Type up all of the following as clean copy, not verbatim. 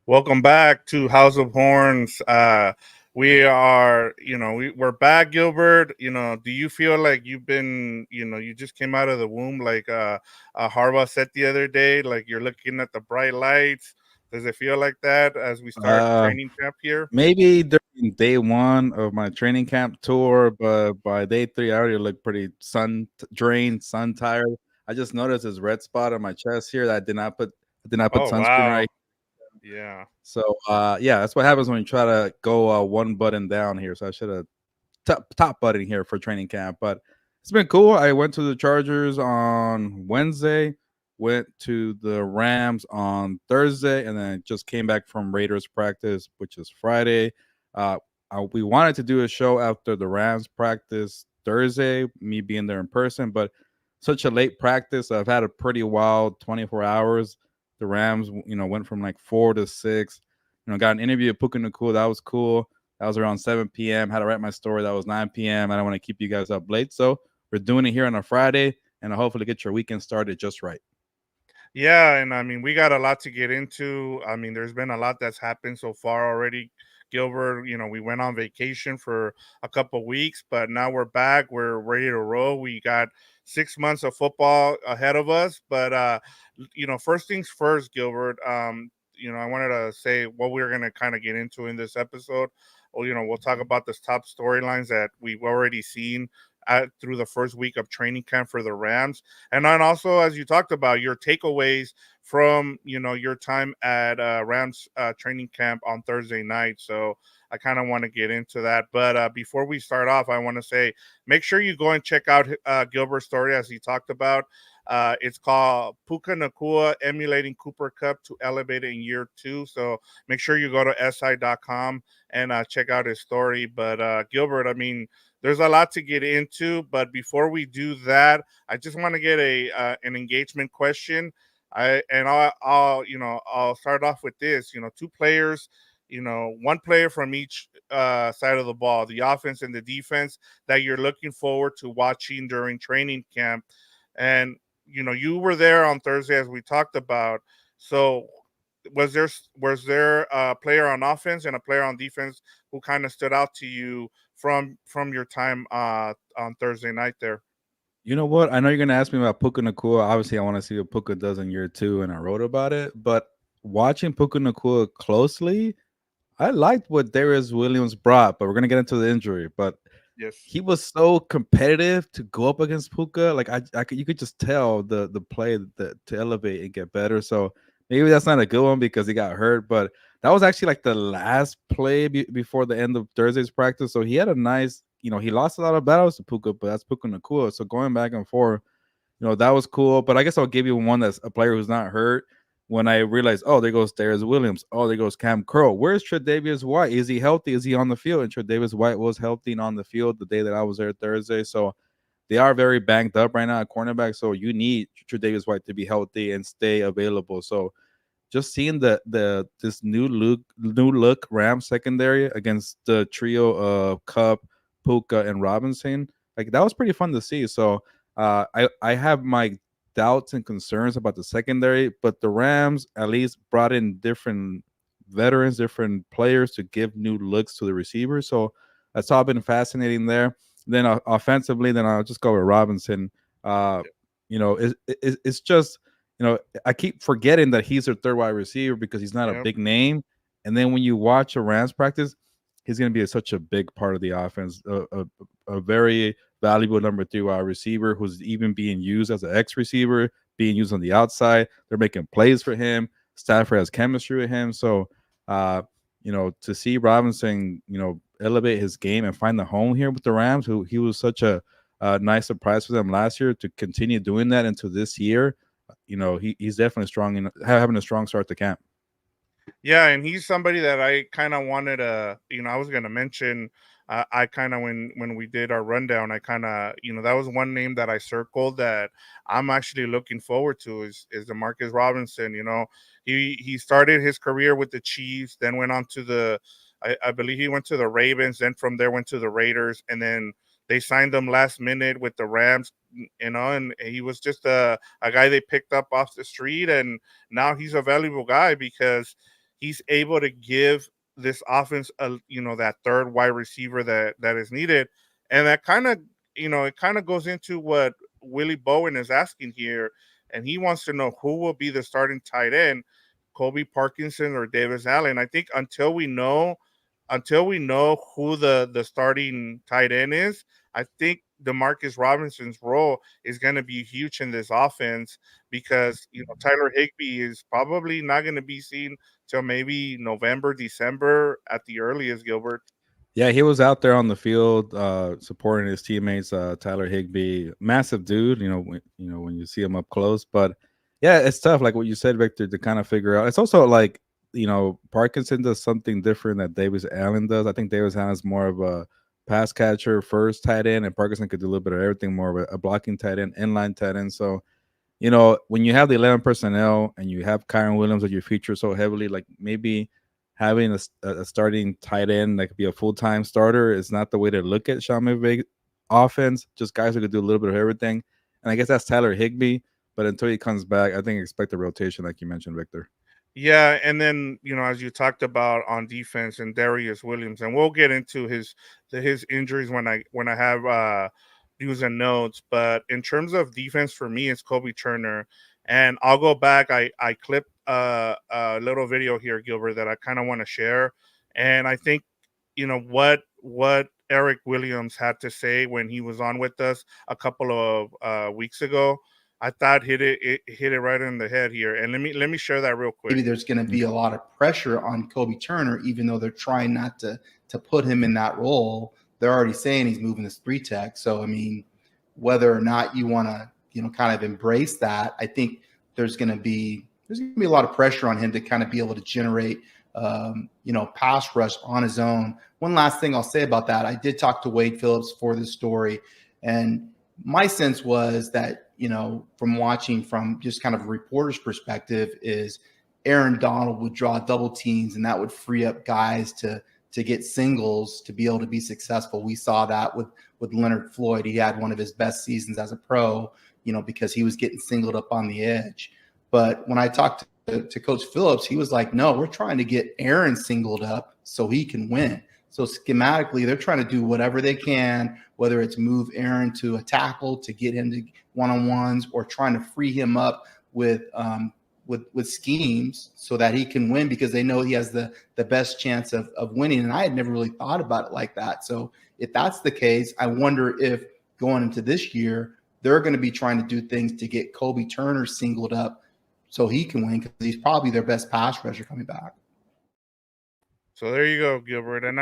Welcome back to House of Horns. We are, we're back, Gilbert. Do you feel like you've been, you just came out of the womb, like Harbaugh said the other day, like you're looking at the bright lights? Does it feel like that as we start Uh, training camp here? Maybe during day one of my training camp tour, but by day three, I already look pretty drained, sun tired. I just noticed this red spot on my chest here that I did not put Oh, sunscreen wow. right. Yeah. So yeah, that's what happens when you try to go one button down here. So I should have top button here for training camp, but it's been cool. I went to the Chargers on Wednesday, went to the Rams on Thursday, and then just came back from Raiders practice, which is Friday. Uh, we wanted to do a show after the Rams practice Thursday, me being there in person, but such a late practice. I've had a pretty wild 24 hours. The Rams, went from like 4 to 6. Got an interview at Puka Nacua. That was cool. That was around 7 p.m. Had to write my story. That was 9 p.m. I don't want to keep you guys up late. So we're doing it here on a Friday and hopefully get your weekend started just right. Yeah, and I mean, we got a lot to get into. I mean, there's been a lot that's happened so far already, Gilbert. We went on vacation for a couple weeks, but now we're back. We're ready to roll. We got 6 months of football ahead of us. But first things first, Gilbert. I wanted to say what we're gonna kind of get into in this episode. Well, we'll talk about the top storylines that we've already seen through the first week of training camp for the Rams, and then also, as you talked about, your takeaways from your time at Rams training camp on Thursday night. So I kind of want to get into that. But before we start off, I want to say make sure you go and check out Gilbert's story as he talked about. It's called Puka Nacua Emulating Cooper Cup to Elevate It in Year Two. So make sure you go to si.com and check out his story. But Gilbert, I mean, there's a lot to get into. But before we do that, I just want to get a an engagement question. I'll start off with this. Two players. One player from each side of the ball, the offense and the defense, that you're looking forward to watching during training camp. And you were there on Thursday as we talked about. So was there a player on offense and a player on defense who kind of stood out to you from your time on Thursday night there? You know what? I know you're gonna ask me about Puka Nacua. Obviously, I want to see what Puka does in year two, and I wrote about it. But watching Puka Nacua closely, I liked what Darius Williams brought. But we're gonna get into the injury. But Yes. he was so competitive to go up against Puka. Like you could just tell the play that to elevate and get better. So maybe that's not a good one because he got hurt. But that was actually like the last play before the end of Thursday's practice. So he had a nice, he lost a lot of battles to Puka, but that's Puka Nacua. So going back and forth, that was cool. But I guess I'll give you one that's a player who's not hurt. When I realized, oh, there goes Darius Williams. Oh, there goes Cam Curl. Where's Tre'Davious White? Is he healthy? Is he on the field? And Tre'Davious White was healthy and on the field the day that I was there Thursday. So they are very banged up right now at cornerback. So you need Tre'Davious White to be healthy and stay available. So just seeing this new look Rams secondary against the trio of Cup, Puka, and Robinson, like that was pretty fun to see. So I have my doubts and concerns about the secondary, but the Rams at least brought in different veterans, different players to give new looks to the receivers. So that's all been fascinating there. Then offensively, then I'll just go with Robinson. Uh, it's just I keep forgetting that he's their third wide receiver because he's not a Yep. big name. And then when you watch a Rams practice, he's going to be such a big part of the offense, a very valuable number three wide receiver who's even being used as an X receiver, being used on the outside. They're making plays for him. Stafford has chemistry with him. So, to see Robinson, elevate his game and find the home here with the Rams, who he was such a nice surprise for them last year to continue doing that into this year. He's definitely strong in having a strong start to camp. Yeah, and he's somebody that I kind of wanted to, I was gonna mention. I kind of when we did our rundown, I kind of, that was one name that I circled that I'm actually looking forward to is Demarcus Robinson. He started his career with the Chiefs, then went on to I believe he went to the Ravens, then from there went to the Raiders, and then they signed him last minute with the Rams. And he was just a guy they picked up off the street, and now he's a valuable guy because he's able to give this offense that third wide receiver that is needed. And that kind of it kind of goes into what Willie Bowen is asking here, and he wants to know who will be the starting tight end, Kobe Parkinson or Davis Allen. I think until we know who the starting tight end is, I think Demarcus Robinson's role is going to be huge in this offense, because Tyler Higbee is probably not going to be seen till maybe November, December at the earliest. Gilbert. Yeah, he was out there on the field supporting his teammates. Tyler Higbee, massive dude. When you see him up close. But yeah, it's tough. Like what you said, Victor, to kind of figure out. It's also like Parkinson does something different that Davis Allen does. I think Davis Allen is more of a pass catcher first tight end, and Parkinson could do a little bit of everything, more of a blocking tight end, inline tight end. So when you have the 11 personnel and you have Kyron Williams that you feature so heavily, like maybe having a starting tight end that could be a full time starter is not the way to look at Sean McVay offense. Just guys who could do a little bit of everything. And I guess that's Tyler Higbee. But until he comes back, I think expect a rotation, like you mentioned, Victor. Yeah, and then as you talked about on defense and Darius Williams, and we'll get into his injuries when I have news and notes. But in terms of defense, for me, it's Kobe Turner, and I'll go back. I clipped a little video here, Gilbert, that I kind of want to share, and I think what Eric Williams had to say when he was on with us a couple of weeks ago. I thought it hit it right in the head here, and let me share that real quick. Maybe there's going to be a Okay. lot of pressure on Kobe Turner, even though they're trying not to put him in that role. They're already saying he's moving to three tech. So I mean, whether or not you want to kind of embrace that, I think there's going to be a lot of pressure on him to kind of be able to generate pass rush on his own. One last thing I'll say about that: I did talk to Wade Phillips for this story, and my sense was that from watching from just kind of a reporter's perspective, is Aaron Donald would draw double teams, and that would free up guys to get singles to be able to be successful. We saw that with Leonard Floyd. He had one of his best seasons as a pro, because he was getting singled up on the edge. But when I talked to Coach Phillips, he was like, no, we're trying to get Aaron singled up so he can win. So schematically, they're trying to do whatever they can, whether it's move Aaron to a tackle to get him to one-on-ones, or trying to free him up with schemes so that he can win, because they know he has the best chance of winning. And I had never really thought about it like that. So if that's the case, I wonder if going into this year, they're going to be trying to do things to get Kobe Turner singled up so he can win, because he's probably their best pass rusher coming back. So there you go, Gilbert. And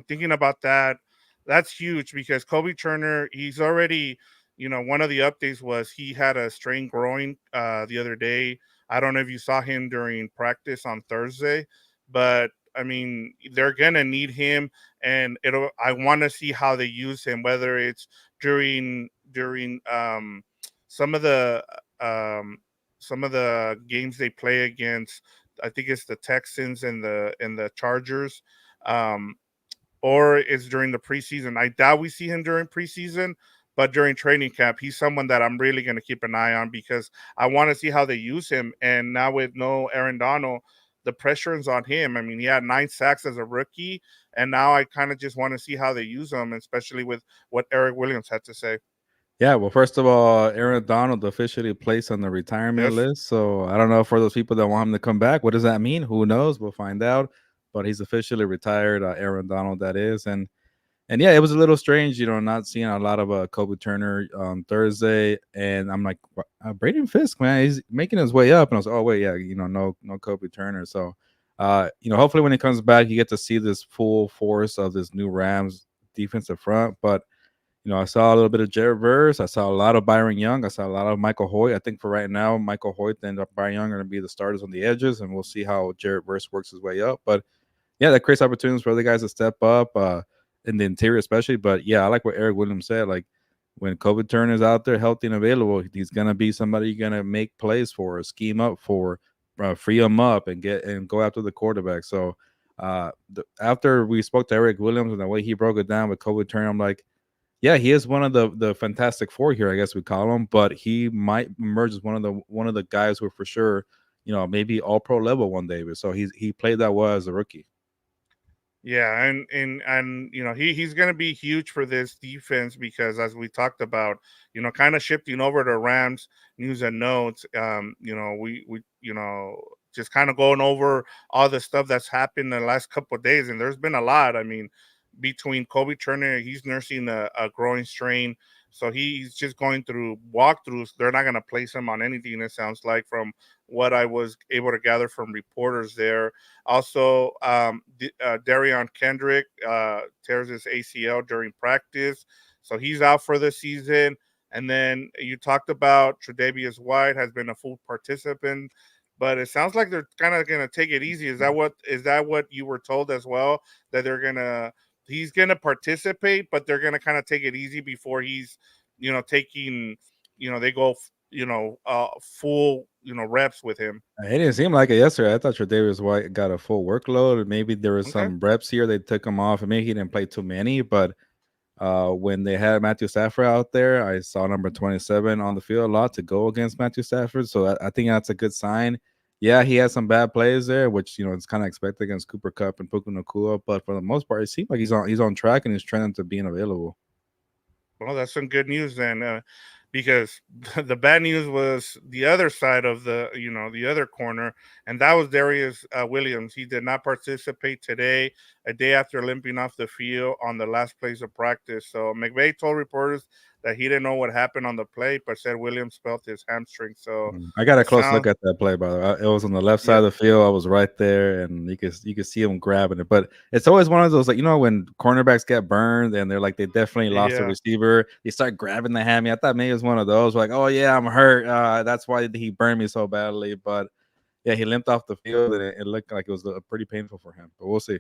thinking about that, that's huge, because Kobe Turner, he's already, one of the updates was he had a strained groin the other day. I don't know if you saw him during practice on Thursday, but I mean, they're gonna need him, and I want to see how they use him, whether it's during some of the um, some of the games they play against. I think it's the Texans and the Chargers, um, or it's during the preseason. I doubt we see him during preseason, but during training camp, he's someone that I'm really going to keep an eye on, because I want to see how they use him. And now with no Aaron Donald, the pressure is on him. I mean, he had 9 sacks as a rookie, and now I kind of just want to see how they use him, especially with what Eric Williams had to say. Yeah, well, first of all, Aaron Donald officially placed on the retirement Yes. list. So I don't know, for those people that want him to come back, what does that mean? Who knows? We'll find out. But he's officially retired, Aaron Donald, that is. And yeah, it was a little strange, not seeing a lot of Kobe Turner on Thursday. And I'm like, Braden Fisk, man, he's making his way up. And I was, oh wait, yeah, no Kobe Turner. So, hopefully when he comes back, you get to see this full force of this new Rams defensive front. But I saw a little bit of Jared Verse. I saw a lot of Byron Young. I saw a lot of Michael Hoyt. I think for right now, Michael Hoyt and Byron Young are going to be the starters on the edges, and we'll see how Jared Verse works his way up. But yeah, that creates opportunities for other guys to step up in the interior, especially. But yeah, I like what Eric Williams said. Like, when Kobe Turner is out there healthy and available, he's gonna be somebody you're gonna make plays for, scheme up for, free him up, and go after the quarterback. So after we spoke to Eric Williams and the way he broke it down with Kobe Turner, I'm like, yeah, he is one of the Fantastic Four here, I guess we call him. But he might emerge as one of the guys who are for sure maybe all pro level one day. But so he played that well as a rookie. Yeah, and he's gonna be huge for this defense because as we talked about, kind of shifting over to Rams news and notes. We just kind of going over all the stuff that's happened in the last couple of days, and there's been a lot. I mean, between Kobe Turner, he's nursing a growing strain, so he's just going through walkthroughs. They're not gonna place him on anything. It sounds like from what I was able to gather from reporters there. Also, Darion Kendrick tears his ACL during practice, so he's out for the season. And then you talked about Tre'Davious White has been a full participant, but it sounds like they're kind of going to take it easy. Is that what you were told as well? That he's gonna participate, but they're gonna kind of take it easy before he's taking they go full reps with him. It didn't seem like it yesterday. I thought Tre'Davious White got a full workload. Maybe there was Okay. some reps here they took him off, and maybe he didn't play too many. But when they had Matthew Stafford out there, I saw number 27 on the field a lot to go against Matthew Stafford. So I think that's a good sign. Yeah, he had some bad plays there, which it's kind of expected against Cooper Cup and Puka Nacua. But for the most part, it seems like he's on track and he's trending to being available. Well, that's some good news then, because the bad news was the other side of the other corner, and that was Darius Williams. He did not participate today, a day after limping off the field on the last plays of practice. So McVay told reporters that he didn't know what happened on the play, but said Williams felt his hamstring. So I got a it close look sounds, at that play, by the way. It was on the left side yeah, of the field. I was right there, and you could see him grabbing it. But it's always one of those, like, when cornerbacks get burned and they're like they definitely lost a yeah. receiver. They start grabbing the hammy. I thought maybe it was one of those, like, oh yeah, I'm hurt. That's why he burned me so badly. But yeah, he limped off the field, and it looked like it was pretty painful for him. But we'll see.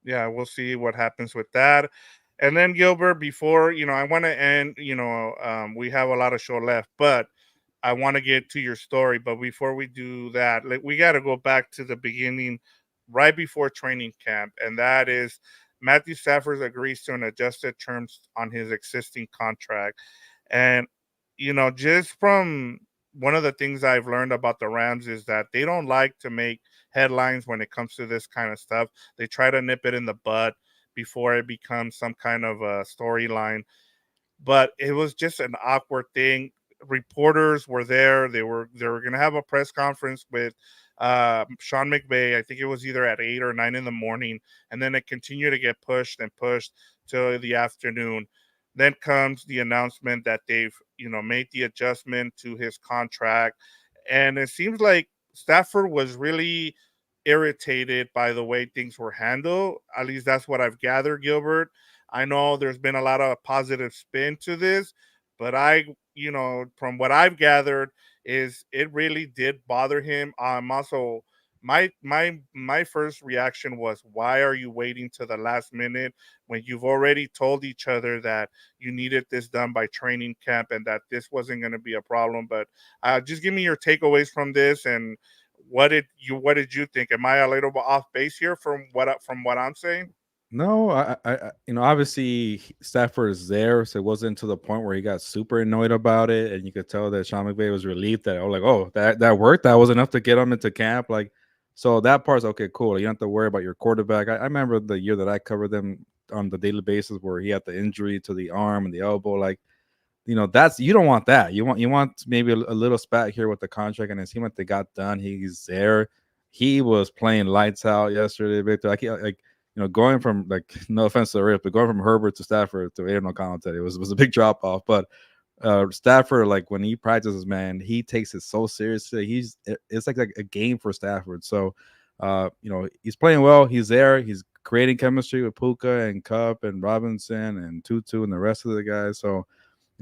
Yeah, we'll see what happens with that. And then Gilbert, before I want to end. We have a lot of show left, but I want to get to your story. But before we do that, like we got to go back to the beginning, right before training camp, and that is Matthew Stafford agrees to an adjusted terms on his existing contract. And just from one of the things I've learned about the Rams is that they don't like to make headlines when it comes to this kind of stuff. They try to nip it in the bud before it becomes some kind of a storyline, but it was just an awkward thing. Reporters were there. They were going to have a press conference with Sean McVay. I think it was either at 8 or 9 in the morning, and then it continued to get pushed and pushed till the afternoon. Then comes the announcement that they've made the adjustment to his contract, and it seems like Stafford was really irritated by the way things were handled. At least that's what I've gathered, Gilbert. I know there's been a lot of positive spin to this, but from what I've gathered, is it really did bother him. Also, my first reaction was, why are you waiting to the last minute when you've already told each other that you needed this done by training camp and that this wasn't going to be a problem? But just give me your takeaways from this, and what did you think? Am I a little bit off base here from what I'm saying? No, obviously Stafford is there, so it wasn't to the point where he got super annoyed about it, and you could tell that Sean McVay was relieved that, oh, like, oh, that worked. That was enough to get him into camp. Like, so that part's okay, cool. You don't have to worry about your quarterback. I remember the year that I covered them on the daily basis where he had the injury to the arm and the elbow. Like, that's, you don't want that. You want maybe a little spat here with the contract, and it seemed like they got done. He's there. He was playing lights out yesterday, Victor. Like going from, like, no offense to the Rift, but going from Herbert to Stafford to Aiden O'Connell, it was a big drop off. But Stafford, like, when he practices, man, he takes it so seriously. It's like a game for Stafford. So he's playing well. He's there. He's creating chemistry with Puka and Cup and Robinson and Tutu and the rest of the guys. So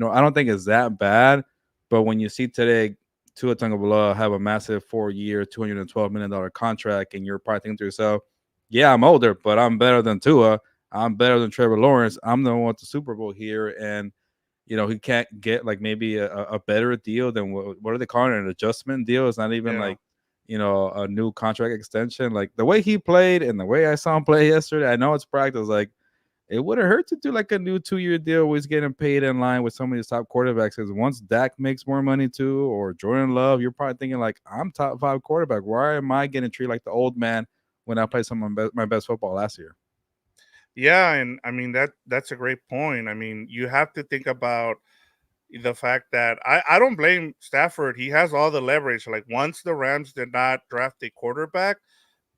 I don't think it's that bad. But when you see today Tua Tagovailoa have a massive 4-year, $212 million contract, and you're probably thinking to yourself, yeah, I'm older, but I'm better than Tua. I'm better than Trevor Lawrence. I'm the one with the Super Bowl here. And, he can't get, like, maybe a better deal than what are they calling it? An adjustment deal. It's not even Yeah. like, a new contract extension. Like, the way he played and the way I saw him play yesterday, I know it's practice. Like, it wouldn't hurt to do like a new 2 year deal where he's getting paid in line with some of these top quarterbacks. Because once Dak makes more money too, or Jordan Love, you're probably thinking like, I'm top five quarterback. Why am I getting treated like the old man when I played some of my best football last year? Yeah, and I mean that's a great point. I mean, you have to think about the fact that I don't blame Stafford. He has all the leverage. Like once the Rams did not draft a quarterback,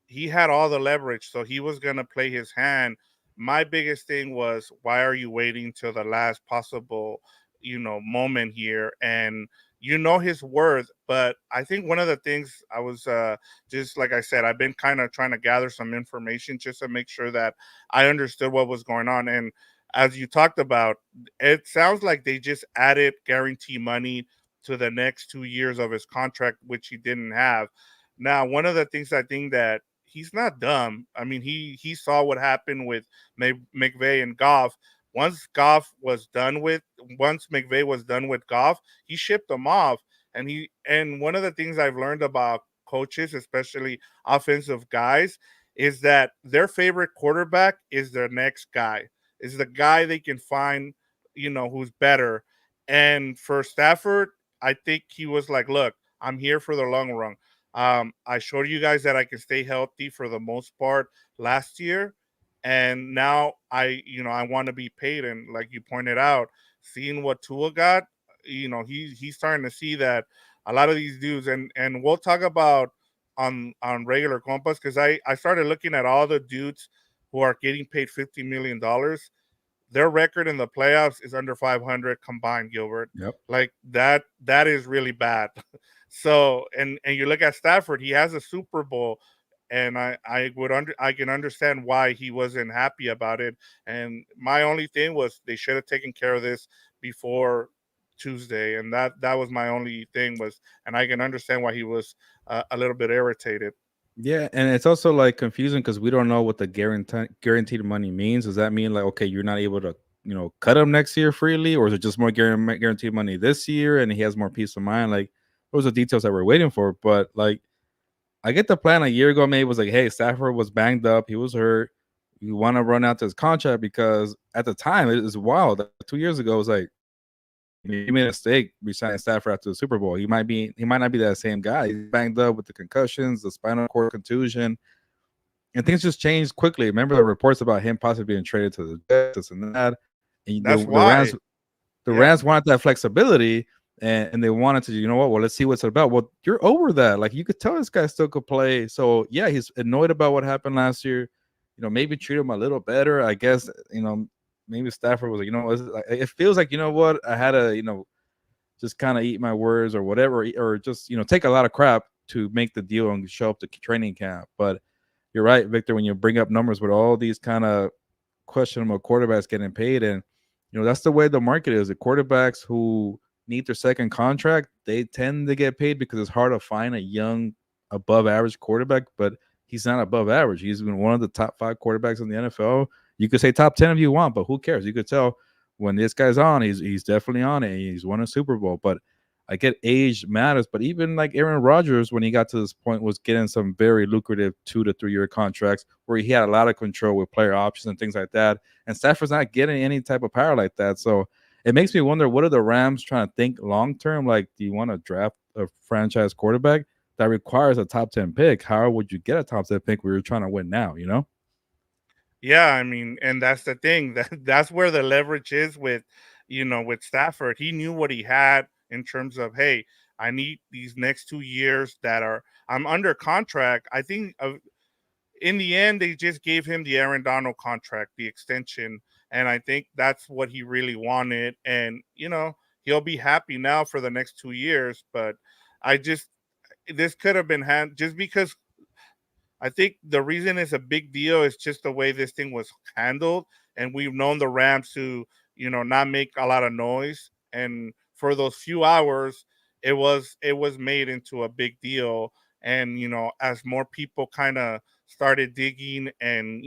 he had all the leverage, so he was gonna play his hand. My biggest thing was, why are you waiting till the last possible, moment here? And his worth. But I think one of the things I was just like I said, I've been kind of trying to gather some information just to make sure that I understood what was going on. And as you talked about, it sounds like they just added guarantee money to the next 2 years of his contract, which he didn't have. Now, one of the things I think that he's not dumb. I mean, he saw what happened with McVay and Goff. Once Goff was done with, once McVay was done with Goff, he shipped him off. And one of the things I've learned about coaches, especially offensive guys, is that their favorite quarterback is their next guy, is the guy they can find, who's better. And for Stafford, I think he was like, look, I'm here for the long run. I showed you guys that I can stay healthy for the most part last year, and now I want to be paid. And like you pointed out, seeing what Tua got, he's starting to see that a lot of these dudes, and we'll talk about on regular compass because I started looking at all the dudes who are getting paid $50 million. Their record in the playoffs is under 500 combined, Gilbert. Yep. Like that is really bad. So, and you look at Stafford, he has a Super Bowl, and I can understand why he wasn't happy about it. And my only thing was they should have taken care of this before Tuesday, and that was my only thing was, and I can understand why he was a little bit irritated. Yeah, and it's also like confusing because we don't know what the guaranteed money means. Does that mean like, okay, you're not able to cut him next year freely, or is it just more guaranteed money this year and he has more peace of mind? Like those are details that we're waiting for. But like I get the plan a year ago, maybe was like, hey, Stafford was banged up, he was hurt. You want to run out this contract because at the time it was wild. 2 years ago, it was like he made a mistake resigning Stafford after the Super Bowl. He might not be that same guy. He's banged up with the concussions, the spinal cord contusion, and things just changed quickly. Remember the reports about him possibly being traded to the Jets, this and that. And That's the Rams why, the yeah, Rams wanted that flexibility, and they wanted to, well, let's see what's it about. Well, you're over that. Like you could tell this guy still could play. So yeah, he's annoyed about what happened last year. Maybe treat him a little better. I guess, maybe Stafford was like, it feels like, what, I had to, just kind of eat my words or whatever, or just, take a lot of crap to make the deal and show up to training camp. But you're right, Victor, when you bring up numbers with all these kind of questionable quarterbacks getting paid, and that's the way the market is. The quarterbacks who need their second contract, they tend to get paid because it's hard to find a young above average quarterback, but he's not above average. He's been one of the top 5 quarterbacks in the NFL. You could say top 10 if you want, but who cares? You could tell when this guy's on, he's definitely on it. He's won a Super Bowl. But I get age matters, but even like Aaron Rodgers, when he got to this point, was getting some very lucrative 2 to 3 year contracts where he had a lot of control with player options and things like that. And Stafford's not getting any type of power like that. So it makes me wonder, what are the Rams trying to think long term? Like, do you want to draft a franchise quarterback that requires a top 10 pick? How would you get a top 10 pick where you're trying to win now, yeah. I mean, and that's the thing that's where the leverage is with, with Stafford. He knew what he had in terms of, hey, I need these next 2 years that are I'm under contract. I think in the end, they just gave him the Aaron Donald contract, the extension, and I think that's what he really wanted. And he'll be happy now for the next 2 years. But I just this could have been just because I think the reason it's a big deal is just the way this thing was handled, and we've known the Rams to, not make a lot of noise, and for those few hours, it was made into a big deal, and as more people kind of started digging and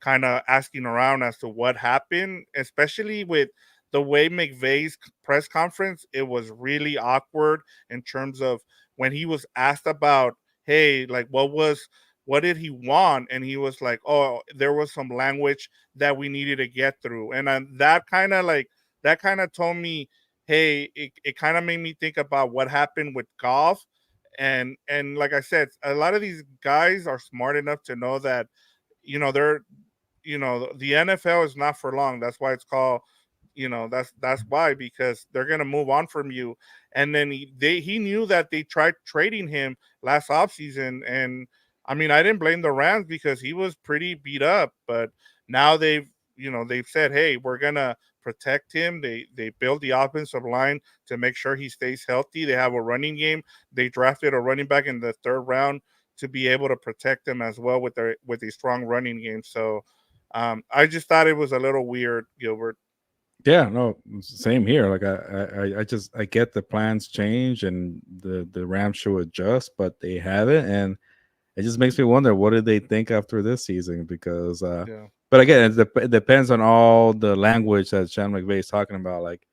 kind of asking around as to what happened, especially with the way McVay's press conference, it was really awkward in terms of when he was asked about, hey, like what was what did he want? And he was like, oh, there was some language that we needed to get through. And that kind of told me, hey, it kind of made me think about what happened with golf. And like I said, a lot of these guys are smart enough to know that, they're, the NFL is not for long. That's why it's called, that's why, because they're gonna move on from you. And then he knew that they tried trading him last offseason. And I mean, I didn't blame the Rams because he was pretty beat up. But now they've said, hey, we're gonna protect him. They build the offensive line to make sure he stays healthy. They have a running game. They drafted a running back in the third round to be able to protect him as well with a strong running game. So I just thought it was a little weird, Gilbert. Yeah, no, same here. Like I just I get the plans change and the Rams should adjust, but they haven't, and it just makes me wonder what did they think after this season because Yeah. but again it depends on all the language that Sean McVay is talking about. Like,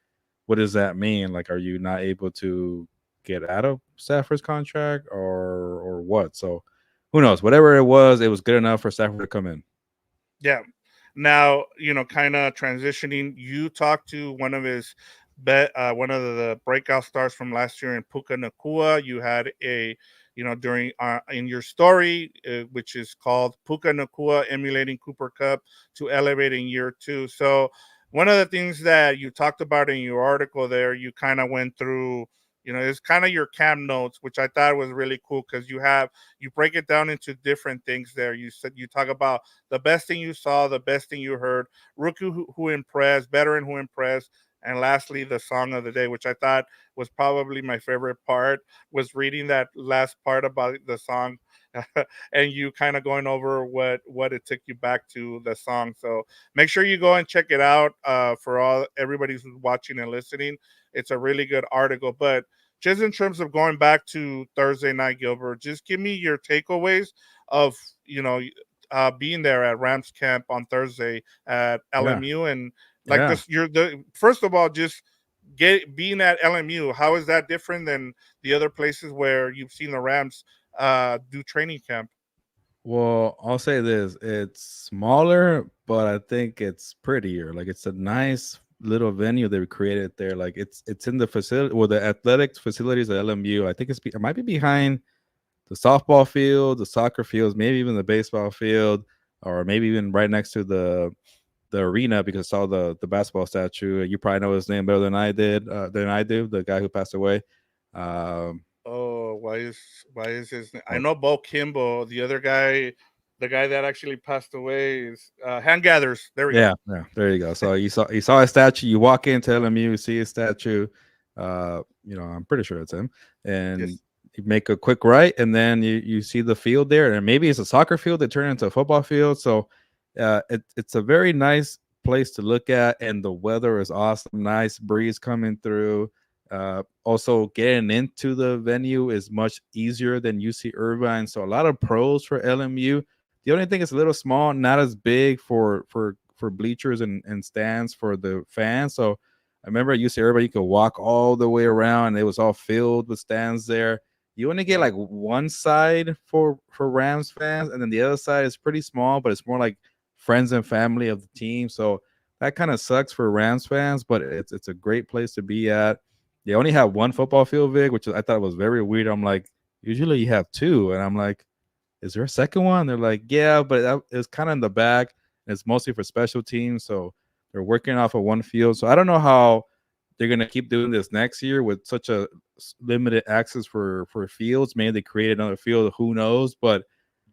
what does that mean? Like, are you not able to get out of Stafford's contract or what? So who knows? Whatever it was good enough for Stafford to come in. Yeah. Now, kind of transitioning, you talked to one of the breakout stars from last year in Puka Nacua. You had during in your story, which is called Puka Nacua emulating Cooper Cup to elevate in year two. So, one of the things that you talked about in your article there, you kind of went through. It's kind of your camp notes, which I thought was really cool because you break it down into different things there. You said you talk about the best thing you saw, the best thing you heard, rookie who impressed, veteran who impressed, and lastly, the song of the day, which I thought was probably my favorite part, was reading that last part about the song. And you kind of going over what it took you back to the song. So make sure you go and check it out, for all everybody who's watching and listening. It's a really good article. But just in terms of going back to Thursday night, Gilbert, just give me your takeaways of, you know being there at Rams camp on Thursday at Yeah, LMU. And like yeah. this, you're the first of all, just get being at LMU. How is that different than the other places where you've seen the Rams do training camp? Well, I'll say this: it's smaller, but I think it's prettier. Like, it's a nice little venue they created there. Like, it's in the facility, well, the athletic facilities at LMU. I think it might be behind the softball field, the soccer fields, maybe even the baseball field, or maybe even right next to the arena because I saw the basketball statue. You probably know his name better than I do. The guy who passed away. Um, Oh, why is his name? I oh, know Bo Kimble. The other guy, the guy that actually passed away, is Hand Gathers. There we go. yeah, yeah. There you go. So you saw a statue. You walk into LMU, you see a statue. I'm pretty sure it's him. And Yes. you make a quick right, and then you see the field there, and maybe it's a soccer field that turned into a football field. So it's a very nice place to look at, and the weather is awesome. Nice breeze coming through. Also, getting into the venue is much easier than UC Irvine. So a lot of pros for LMU. The only thing is a little small, not as big for bleachers and stands for the fans. So I remember at UC Irvine, you could walk all the way around, and it was all filled with stands there. You only get Yeah. like one side for Rams fans, and then the other side is pretty small, but it's more like friends and family of the team. So that kind of sucks for Rams fans, but it's a great place to be at. They only have one football field, Vic, which I thought was very weird. I'm like, usually you have two, and I'm like, is there a second one? They're like, yeah, but it's kind of in the back. And it's mostly for special teams, so they're working off of one field. So I don't know how they're gonna keep doing this next year with such a limited access for fields. Maybe they create another field. Who knows? But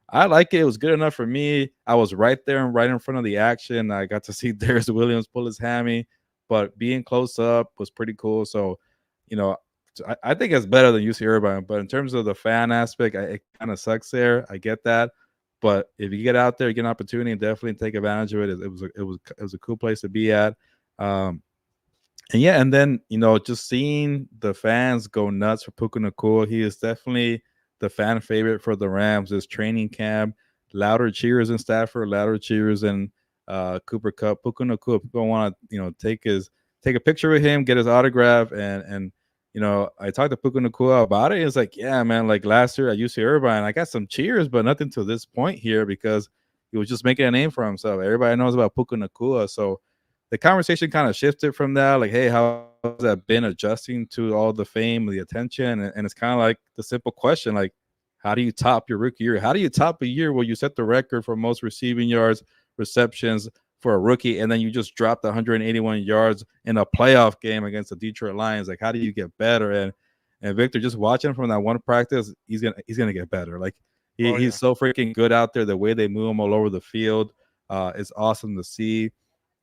I like it. It was good enough for me. I was right there and right in front of the action. I got to see Darius Williams pull his hammy, but being close up was pretty cool. So, you know, I think it's better than UC Irvine. But in terms of the fan aspect, it kind of sucks there. I get that. But if you get out there, you get an opportunity, and definitely take advantage of it. It was a cool place to be at. Um, and yeah, and then just seeing the fans go nuts for Puka Nacua, he is definitely the fan favorite for the Rams. This training camp, louder cheers in Stafford, louder cheers in Cooper Cup. Puka Nacua, people want to take a picture with him, get his autograph, and I talked to Puka Nacua about it. It's like, yeah, man, like last year at UC Irvine, I got some cheers, but nothing to this point here because he was just making a name for himself. Everybody knows about Puka Nacua. So the conversation kind of shifted from that, like, hey, how's that been adjusting to all the fame, the attention? And it's kind of like the simple question, like, how do you top your rookie year? How do you top a year where you set the record for most receiving yards, receptions for a rookie, and then you just dropped 181 yards in a playoff game against the Detroit Lions? Like, how do you get better? And Victor, just watching from that one practice, he's gonna get better. Like Oh he's yeah. so freaking good out there. The way they move him all over the field is awesome to see.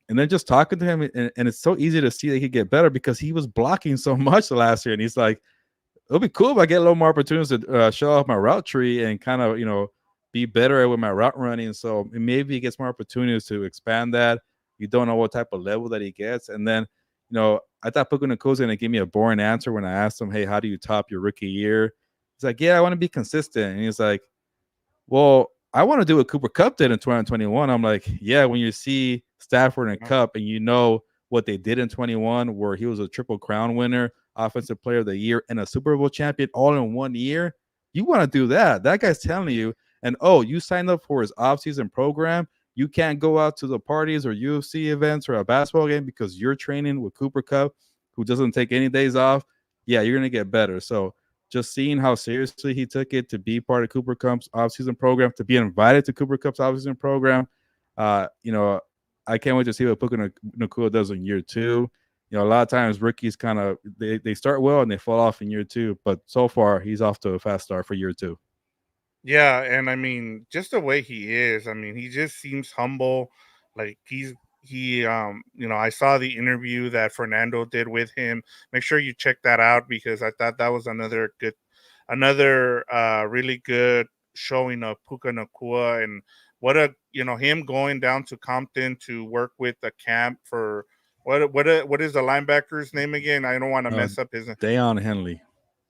And then just talking to him, and it's so easy to see that he could get better because he was blocking so much last year, and he's like, it'll be cool if I get a little more opportunities to show off my route tree and kind of, be better with my route running. So maybe he gets more opportunities to expand that. You don't know what type of level that he gets. And then, I thought Puka Nacua was going to give me a boring answer when I asked him, hey, how do you top your rookie year? He's like, yeah, I want to be consistent. And he's like, well, I want to do what Cooper Cup did in 2021. I'm like, yeah, when you see Stafford and Uh, Cup and you know what they did in 21, where he was a triple crown winner, offensive player of the year, and a Super Bowl champion all in one year, you want to do that. That guy's telling you, and oh, you signed up for his offseason program. You can't go out to the parties or UFC events or a basketball game because you're training with Cooper Cup, who doesn't take any days off. Yeah, you're gonna get better. So just seeing how seriously he took it to be part of Cooper Cup's offseason program, to be invited to Cooper Cup's offseason program. Uh, you know, I can't wait to see what Puka Nacua does in year two. A lot of times rookies kind of they start well and they fall off in year two, but so far he's off to a fast start for year two. Yeah, and I mean, just the way he is, I mean, he just seems humble. Like I saw the interview that Fernando did with him. Make sure you check that out because I thought that was another really good showing of Puka Nakua and what a him going down to Compton to work with the camp for what is the linebacker's name again? I don't want to Uh, mess up his Dayon Henley.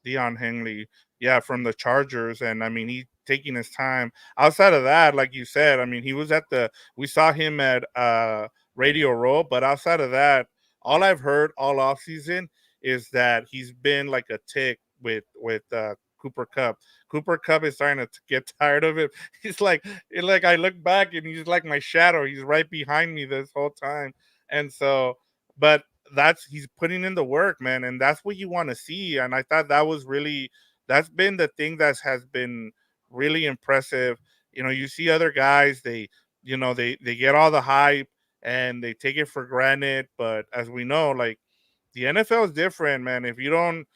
Dion Henley, yeah, from the Chargers, and I mean he taking his time. Outside of that, like you said, I mean he was at the we saw him at Radio Row, but outside of that, all I've heard all off season is that he's been like a tick with Cooper Cup. Cooper Cup is starting to get tired of it. He's like I look back and he's like my shadow. He's right behind me this whole time, and so but that's he's putting in the work, man, and that's what you want to see. And I thought that's been the thing that has been really impressive. You see other guys, they get all the hype and they take it for granted, but as we know, like the NFL is different, man. If you don't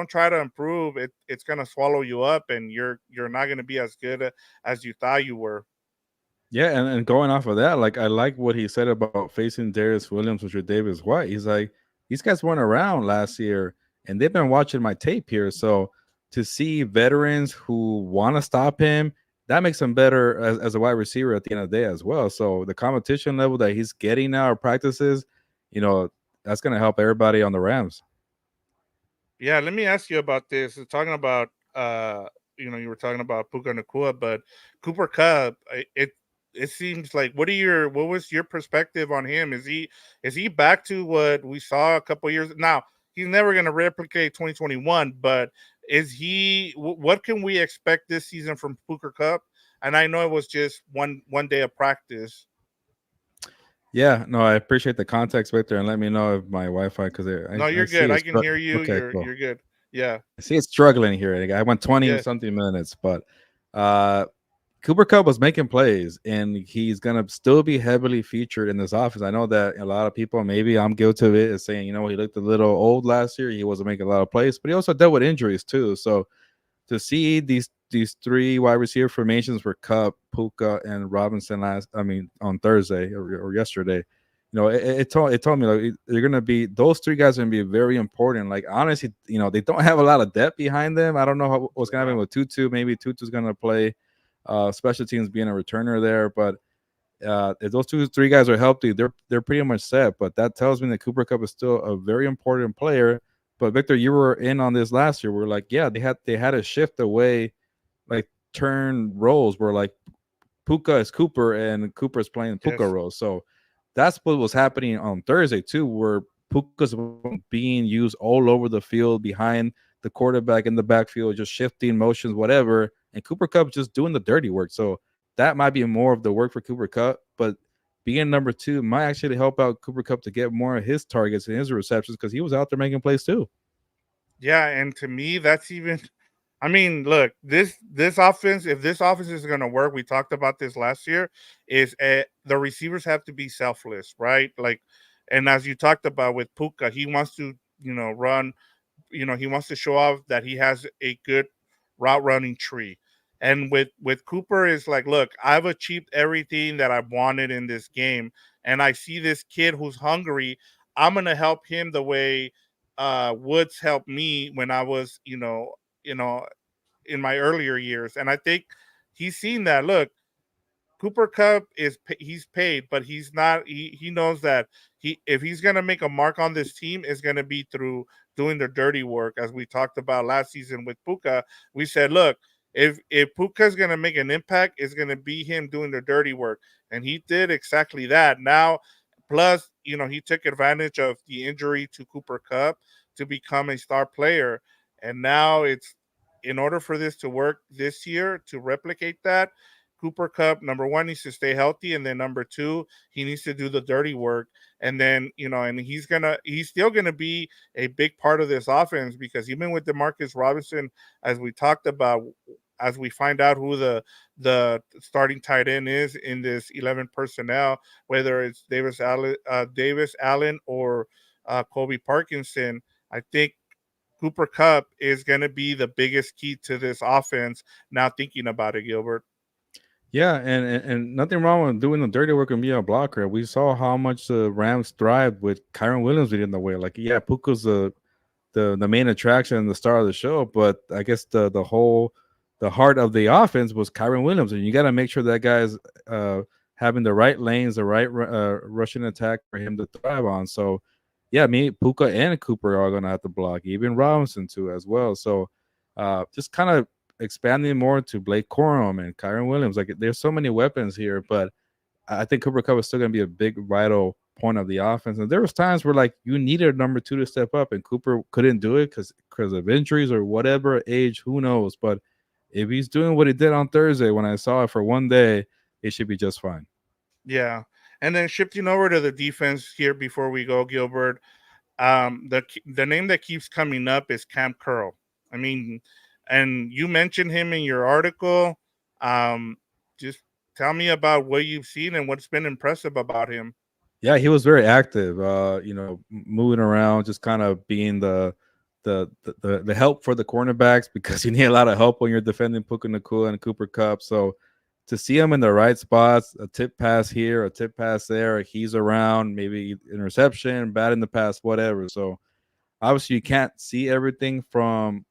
try to improve, it's gonna swallow you up, and you're not gonna be as good as you thought you were. Yeah, and going off of that, like I like what he said about facing Darius Williams with your Davis White. He's like, these guys weren't around last year, and they've been watching my tape here. So to see veterans who want to stop him, that makes him better as a wide receiver at the end of the day as well. So the competition level that he's getting now at practices, you know, that's gonna help everybody on the Rams. Yeah, let me ask you about this. Talking about you were talking about Puka Nakua, but Cooper Cup, it seems like what was your perspective on him? Is he back to what we saw a couple years now? He's never going to replicate 2021, but what can we expect this season from Puka Cup? And I know it was just one day of practice. Yeah, no, I appreciate the context, Victor, and let me know if my Wi-Fi because No, I you're see good. I it's can hear you. okay, You're cool. you're good. Yeah. I see it's struggling here. I went 20 Yeah. something minutes, but uh Cooper Cup was making plays and he's gonna still be heavily featured in this offense. I know that a lot of people, maybe I'm guilty of it, is saying, he looked a little old last year. He wasn't making a lot of plays, but he also dealt with injuries too. So to see these three wide receiver formations for Cup, Puka, and Robinson on Thursday or yesterday, it told me like they're gonna be those three guys are gonna be very important. Like honestly, they don't have a lot of depth behind them. I don't know what's gonna happen Yeah. with Tutu. Maybe Tutu's gonna play special teams being a returner there, but if those three guys are healthy, they're pretty much set. But that tells me that Cooper Cup is still a very important player. But Victor, you were in on this last year. We're like, yeah, they had to shift away, like turn roles where like Puka is Cooper and Cooper is playing Puka Yes. roles. So that's what was happening on Thursday too, where Puka's being used all over the field behind the quarterback in the backfield, just shifting motions, whatever. And Cooper Cup just doing the dirty work. So that might be more of the work for Cooper Cup, but being number two might actually help out Cooper Cup to get more of his targets and his receptions because he was out there making plays too. Yeah, and to me, that's even. I mean, look, this offense. If this offense is going to work, we talked about this last year. Is the receivers have to be selfless, right? Like, and as you talked about with Puka, he wants to, run. He wants to show off that he has a good route running tree. And with Cooper is like, look, I've achieved everything that I wanted in this game, and I see this kid who's hungry. I'm gonna help him the way Woods helped me when I was, you know, in my earlier years. And I think he's seen that. Look, Cooper Cup he's paid, but he's not. He knows that if he's gonna make a mark on this team, is gonna be through doing the dirty work. As we talked about last season with Puka, we said, look, if Puka's gonna make an impact, it's gonna be him doing the dirty work, and he did exactly that. Now, plus, he took advantage of the injury to Cooper Cup to become a star player, and now it's in order for this to work this year to replicate that. Cooper Cup, number one, needs to stay healthy, and then number two, he needs to do the dirty work. And then, and he's still gonna be a big part of this offense because even with Demarcus Robinson, as we talked about, as we find out who the starting tight end is in this 11 personnel, whether it's Davis Allen or Kobe Parkinson, I think Cooper Cup is going to be the biggest key to this offense. Now thinking about it, Gilbert. Yeah, and nothing wrong with doing the dirty work and being a blocker. We saw how much the Rams thrived with Kyron Williams being in the way. Like, yeah, Puka's the main attraction and the star of the show, but I guess the heart of the offense was Kyron Williams, and you got to make sure that guy's uh, having the right lanes, the right rushing attack for him to thrive on. So, yeah, me, Puka, and Cooper are gonna have to block, even Robinson too as well. So, just kind of expanding more to Blake Corum and Kyron Williams. Like, there's so many weapons here, but I think Cooper Cup is still going to be a big vital point of the offense. And there was times where like you needed a number two to step up, and Cooper couldn't do it because of injuries or whatever age, who knows. But if he's doing what he did on Thursday, when I saw it for one day, it should be just fine. Yeah. And then shifting over to the defense here before we go, Gilbert. The name that keeps coming up is Cam Curl. I mean, and you mentioned him in your article. Just tell me about what you've seen and what's been impressive about him. Yeah, he was very active. Moving around, just kind of being the help for the cornerbacks because you need a lot of help when you're defending Puka Nacua and Cooper Cup. So to see him in the right spots, a tip pass here, a tip pass there, he's around, maybe interception, bad in the pass, whatever. So obviously you can't see everything from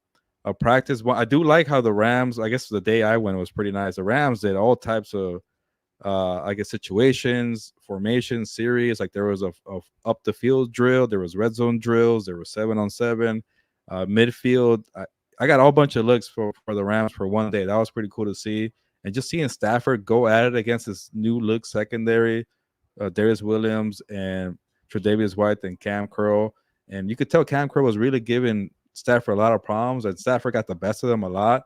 a practice. Well, I do like how the Rams, I guess the day I went was pretty nice. The Rams did all types of I guess situations, formation series. Like there was a up the field drill, there was red zone drills, there was 7-on-7, midfield. I got a whole bunch of looks for the Rams for one day. That was pretty cool to see. And just seeing Stafford go at it against this new look secondary, Darius Williams and Tre'Davious White and Cam Curl. And you could tell Cam Curl was really giving Stafford a lot of problems, and Stafford got the best of them a lot.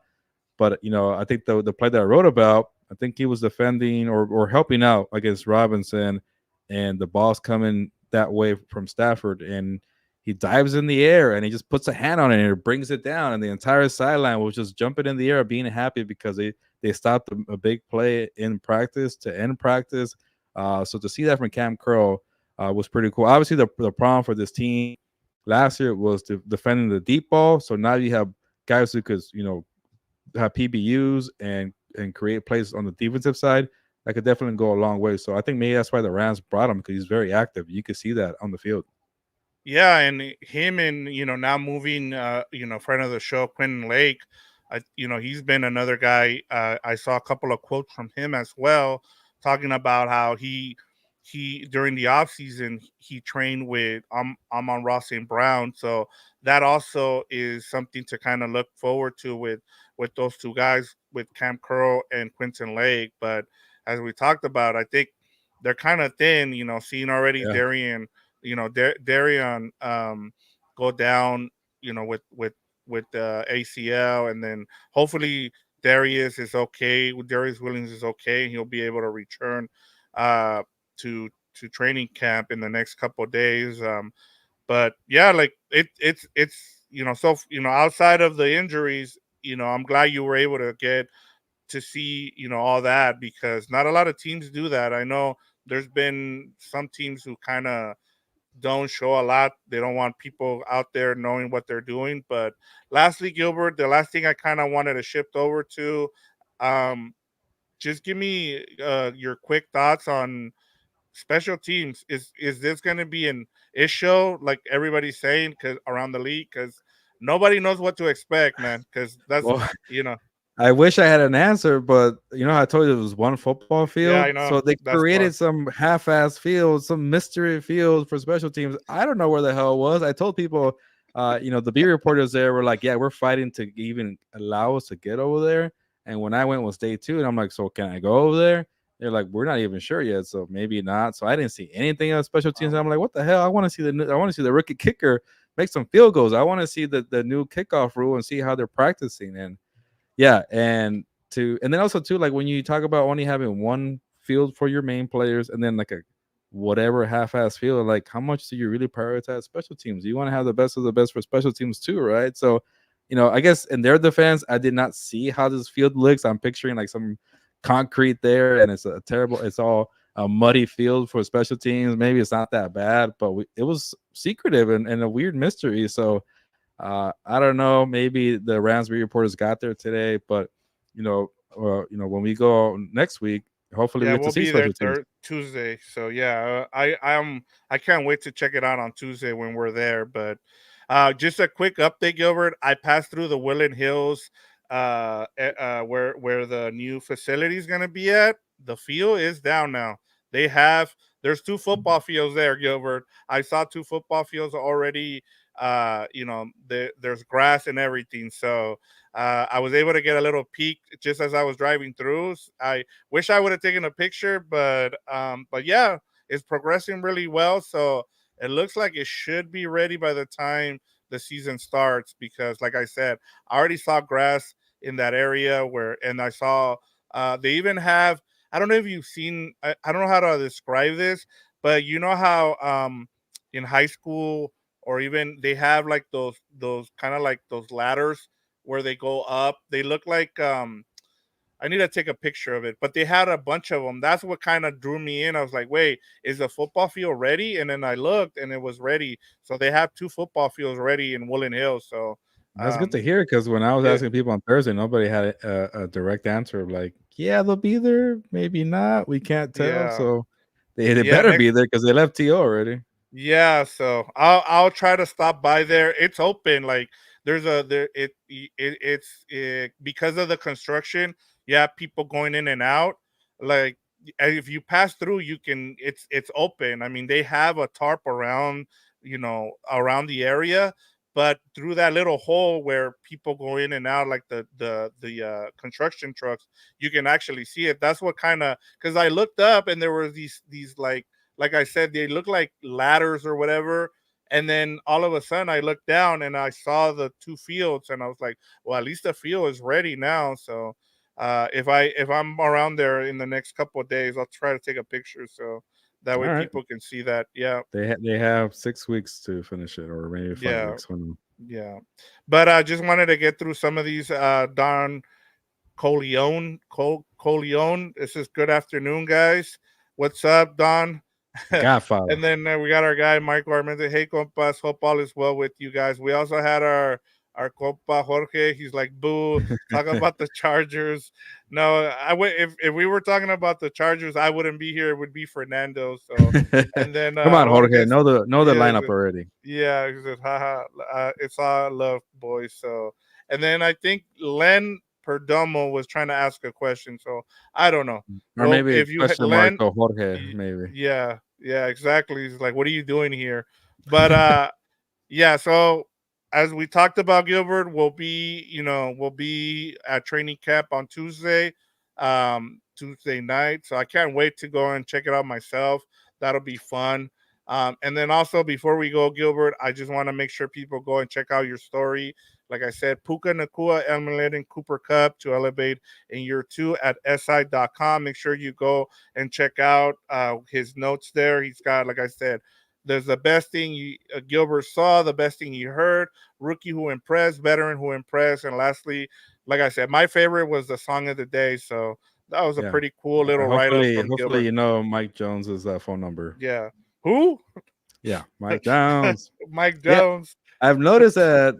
But I think the play that I wrote about, I think he was defending or helping out against Robinson, and the ball's coming that way from Stafford, and he dives in the air and he just puts a hand on it and it brings it down, and the entire sideline was just jumping in the air, being happy because they stopped a big play in practice to end practice. So to see that from Cam Curl was pretty cool. Obviously, the problem for this team last year was defending the deep ball. So now you have guys who could have PBUs and create plays on the defensive side, that could definitely go a long way. So I think maybe that's why the Rams brought him, because he's very active. You could see that on the field. Yeah, and him and now moving friend of the show Quentin Lake, he's been another guy. I saw a couple of quotes from him as well, talking about how he during the off season he trained with Amon Ross and Brown, so that also is something to kind of look forward to with those two guys, with Cam Curl and Quentin Lake. But as we talked about, I think they're kind of thin. Seeing already Yeah. Darion go down, with the ACL, and then hopefully Darius Williams is okay, and he'll be able to return uh, to training camp in the next couple of days. But yeah, like it's so outside of the injuries, I'm glad you were able to get to see all that, because not a lot of teams do that. I know there's been some teams who kind of don't show a lot. They don't want people out there knowing what they're doing. But lastly, Gilbert, the last thing I kind of wanted to shift over to, um, just give me your quick thoughts on special teams. Is this going to be an issue like everybody's saying, because around the league, because nobody knows what to expect, man, because that's Well, you know I wish I had an answer, but how I told you it was one football yeah, field. I know So they that's created part. some half-ass field, some mystery field for special teams. I don't know where the hell it was. I told people, the B reporters there were like, "Yeah, we're fighting to even allow us to get over there." And when I went was day two, and I'm like, "So can I go over there?" They're like, "We're not even sure yet, so maybe not." So I didn't see anything of special teams. Um, I'm like, "What the hell? I want to see the rookie kicker make some field goals. I want to see the new kickoff rule and see how they're practicing." And yeah, and then also too, like when you talk about only having one field for your main players and then like a whatever half-ass field, like how much do you really prioritize special teams? You want to have the best of the best for special teams too, right? So I guess in their defense, I did not see how this field looks. I'm picturing like some concrete there, and it's all a muddy field for special teams. Maybe it's not that bad, but it was secretive and a weird mystery. So I don't know. Maybe the Ramsby reporters got there today, but when we go next week, hopefully we Yeah, get to we'll see be there special teams. Tuesday. So yeah, I can't wait to check it out on Tuesday when we're there. But just a quick update, Gilbert. I passed through the Woodland Hills, where the new facility is gonna be at. The field is down now. They have There's two football fields there, Gilbert. I saw two football fields already. There's grass and everything. So I was able to get a little peek just as I was driving through. I wish I would have taken a picture, but yeah, it's progressing really well. So it looks like it should be ready by the time the season starts. Because, like I said, I already saw grass in that area and I saw they even have. I don't know if you've seen. I don't know how to describe this, but you know how in high school, or even they have like those kind of like those ladders where they go up. They look like I need to take a picture of it, but they had a bunch of them. That's what kind of drew me in. I was like, wait, is the football field ready? And then I looked and it was ready. So they have two football fields ready in Woodland Hills. So, That's good um, to hear because when I was it, asking people on Thursday, nobody had a direct answer of like, yeah, they'll be there, maybe not. We can't tell. yeah, So they yeah, better be there because they left TO already. yeah, so I'll try to stop by there. It's open. Like there's a there because of the construction. Yeah, people going in and out. Like if you pass through, you can. It's open. I mean, they have a tarp around the area, but through that little hole where people go in and out, like the construction trucks, you can actually see it. That's what kind of, because I looked up and there were these like I said, they look like ladders or whatever. And then all of a sudden, I looked down and I saw the two fields, and I was like, "Well, at least the field is ready now." So, if I'm around there in the next couple of days, I'll try to take a picture so that All way right. people can see that. Yeah, They have 6 weeks to finish it, or maybe five yeah, weeks. Who knows? yeah. But I just wanted to get through some of these. Don Coleon. This is good afternoon, guys. What's up, Don? The Godfather. And then we got our guy Michael Armenta. Hey, compas, hope all is well with you guys. We also had our compa Jorge. He's like, boo, talk about the Chargers. No, I would if we were talking about the Chargers, I wouldn't be here. It would be Fernando. So, and then Come on, Jorge. Jorge, Know the yeah, lineup already. yeah, he said, haha, it's all love, boys. So, and then I think Len Perdomo was trying to ask a question. So I don't know. Or Well, maybe if you question mark Len, or Jorge, maybe. yeah, yeah, exactly. He's like, what are you doing here? But yeah. So as we talked about, Gilbert, we'll be at training camp on Tuesday night. So I can't wait to go and check it out myself. That'll be fun. And then also before we go, Gilbert, I just want to make sure people go and check out your story. Like I said, Puka Nacua emulating Cooper Cup to elevate in year two at si.com. Make sure you go and check out his notes there. He's got, like I said, there's the best thing Gilbert saw, the best thing he heard, rookie who impressed, veteran who impressed, and lastly, like I said, my favorite was the song of the day. So that was a Yeah. pretty cool little write up from Hopefully Gilbert. you know Mike Jones's phone number. Yeah. Who? Yeah, Mike Jones. Mike Yeah, Jones. I've noticed that.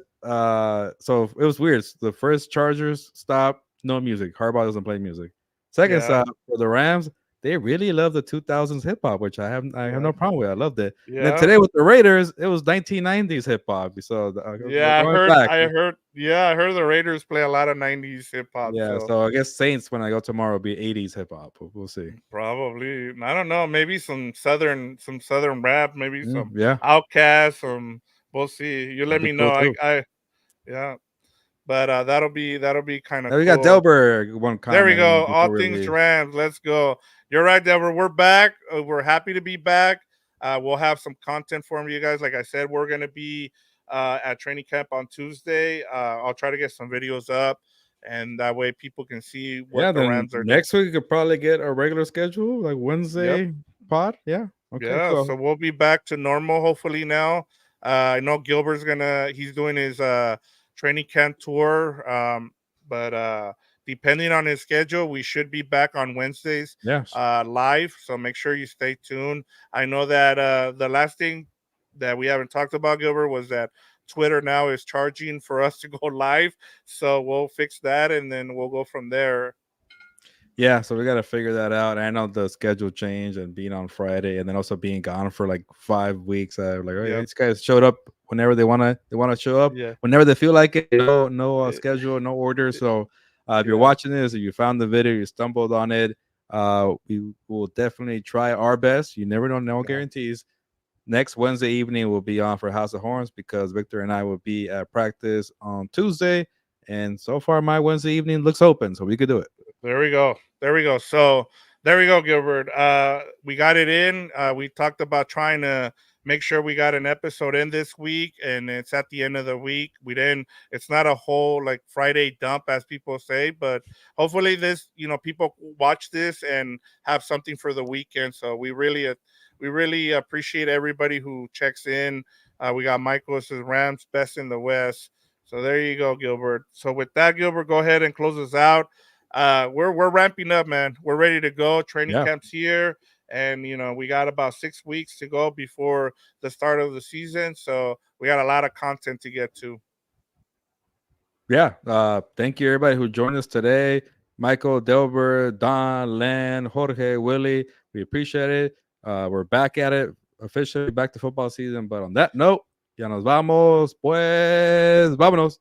So it was weird. The first Chargers stop, no music. Harbaugh doesn't play music. Second Yeah. stop for the Rams, they really love the 2000s hip hop, which I have Yeah. no problem with. I loved it. And then Yeah. today with the Raiders, it was 1990s hip hop. So we're Yeah, going back. I heard the Raiders play a lot of 90s hip hop, Yeah, so so I guess Saints when I go tomorrow will be 80s hip hop. We'll see. probably I don't know, maybe some southern rap, maybe some Yeah, Outcast, some we'll see. You let that'd be me cool know. too. I yeah, but that'll be kind of Now we got cool. Delberg one There we comment go. All before we things leave. Rams. Let's go. You're right, Deborah. We're back. We're happy to be back. We'll have some content for you guys. Like I said, we're gonna be at training camp on Tuesday. I'll try to get some videos up, and that way people can see what Yeah, the then Rams are doing. next week we could probably get a regular schedule, like Yep. Wednesday pod. Yeah. Okay, Yeah, cool. so we'll be back to normal hopefully now. I know Gilbert's he's doing his training camp tour, but depending on his schedule, we should be back on Wednesdays Yes. live. So make sure you stay tuned. I know that the last thing that we haven't talked about, Gilbert, was that Twitter now is charging for us to go live. So we'll fix that and then we'll go from there. Yeah, so we got to figure that out. I know the schedule change and being on Friday, and then also being gone for like 5 weeks. Like, oh yeah, Yep. these guys showed up whenever they wanna show up, Yeah. whenever they feel like it. No Eh, schedule, no order. eh, So if you're Yeah. watching this, if you found the video, you stumbled on it, we will definitely try our best. You never know, no Yeah. guarantees. Next Wednesday evening, we'll be on for House of Horns because Victor and I will be at practice on Tuesday. And so far, my Wednesday evening looks open, so we could do it. There we go. There we go. So there we go, Gilbert. We got it in. We talked about trying to make sure we got an episode in this week, and it's at the end of the week. We didn't. It's not a whole like Friday dump, as people say, but hopefully this, people watch this and have something for the weekend. So we really appreciate everybody who checks in. We got Michael says Rams best in the West. So there you go, Gilbert. So with that, Gilbert, go ahead and close us out. We're ramping up, man. We're ready to go. Training Yeah. camp's here, and we got about 6 weeks to go before the start of the season. So we got a lot of content to get to. Yeah. Thank you, everybody who joined us today. Michael, Delbert, Don, Len, Jorge, Willie. We appreciate it. We're back at it, officially back to football season. But on that note, ya nos vamos, pues, vámonos.